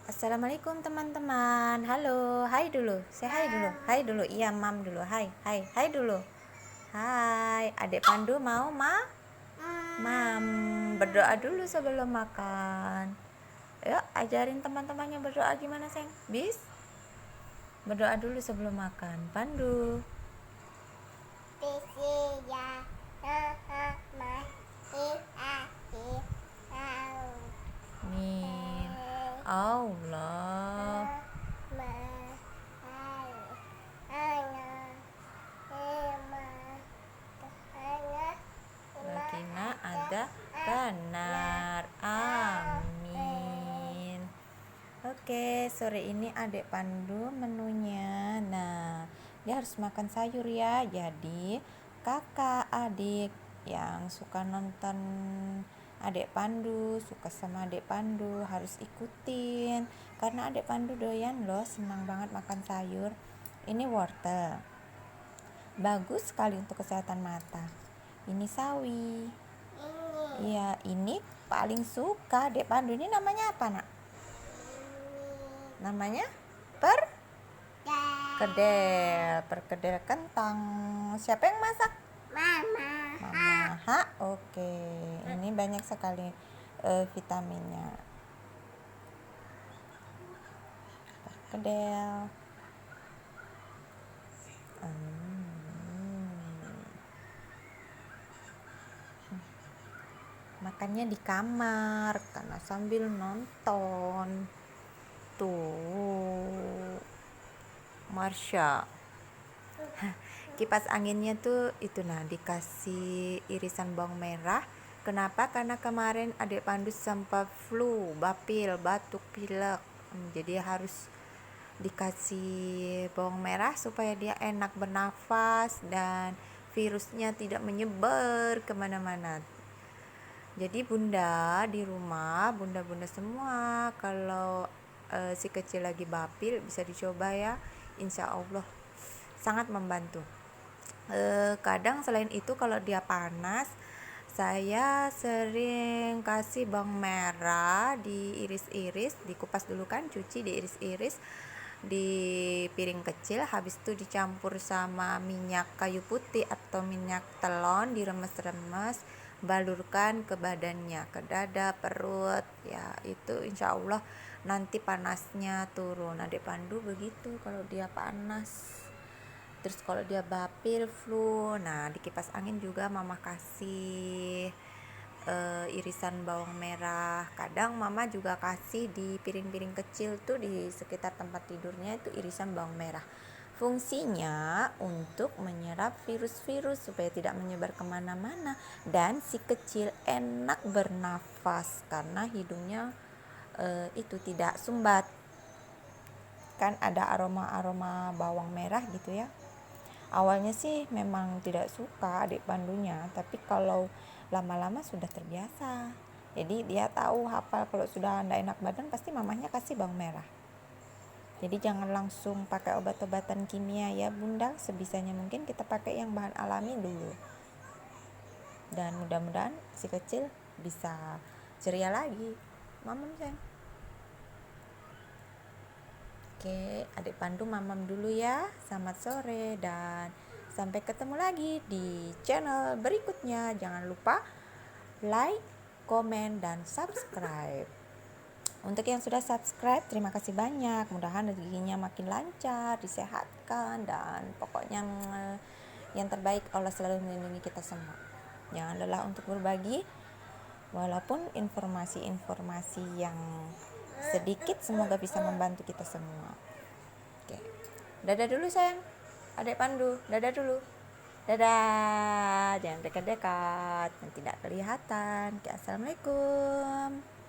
Assalamualaikum teman-teman. Halo, hai dulu. Say hai dulu. Hai dulu. Iya, mam dulu. Hai, hai, hai dulu. Hai, Adik Pandu mau mam berdoa dulu sebelum makan. Yuk, ajarin teman-temannya berdoa gimana, sayang? Berdoa dulu sebelum makan. Pandu. Min. Allah. Lakina ada benar. Amin. Oke, sore ini Adik Pandu menunya. Nah, dia harus makan sayur ya. Jadi, kakak adik yang suka nonton Adik Pandu, suka sama Adik Pandu harus ikutin. Karena Adik Pandu doyan loh, senang banget makan sayur. Ini wortel. Bagus sekali untuk kesehatan mata. Ini sawi. Iya, ini paling suka Adik Pandu. Ini namanya apa, Nak? Namanya perkedel kentang. Siapa yang masak? Mama. Oke. Ini banyak sekali vitaminnya. Perkedel. Makannya di kamar karena sambil nonton. Tuh. Marsha. Kipas anginnya tuh itu dikasih irisan bawang merah. Kenapa? Karena kemarin Adik Pandu sempat flu, batuk, pilek. Jadi harus dikasih bawang merah supaya dia enak bernafas dan virusnya tidak menyebar kemana-mana. Jadi bunda di rumah, bunda-bunda semua, kalau si kecil lagi bapil bisa dicoba ya, insya Allah sangat membantu. Kadang selain itu kalau dia panas, saya sering kasih bawang merah diiris-iris, dikupas dulu kan, cuci, diiris-iris di piring kecil, habis itu dicampur sama minyak kayu putih atau minyak telon, diremes-remes, balurkan ke badannya, ke dada, perut ya, itu insya Allah nanti panasnya turun. Adik Pandu begitu kalau dia panas. Terus kalau dia bapil, flu, nah di kipas angin juga mama kasih irisan bawang merah. Kadang mama juga kasih di piring-piring kecil tuh di sekitar tempat tidurnya itu irisan bawang merah. Fungsinya untuk menyerap virus-virus supaya tidak menyebar kemana-mana dan si kecil enak bernafas karena hidungnya itu tidak sumbat. Kan ada aroma-aroma bawang merah gitu ya. Awalnya sih memang tidak suka Adik Pandunya, tapi kalau lama-lama sudah terbiasa. Jadi dia tahu, hafal kalau sudah tidak enak badan pasti mamahnya kasih bawang merah. Jadi jangan langsung pakai obat-obatan kimia ya bunda, sebisanya mungkin kita pakai yang bahan alami dulu. Dan mudah-mudahan si kecil bisa ceria lagi. Mamam sayang. Oke, Adik Pandu mamam dulu ya. Selamat sore dan sampai ketemu lagi di channel berikutnya. Jangan lupa like, komen, dan subscribe. Untuk yang sudah subscribe, terima kasih banyak. Mudah-mudahan rezekinya makin lancar, disehatkan, dan pokoknya yang terbaik Allah selalu melindungi kita semua. Jangan lelah untuk berbagi, walaupun informasi-informasi yang sedikit semoga bisa membantu kita semua. Oke. Dadah dulu sayang. Adik Pandu, dadah dulu. Dadah. Jangan dekat-dekat, nanti tidak kelihatan. Oke, assalamualaikum.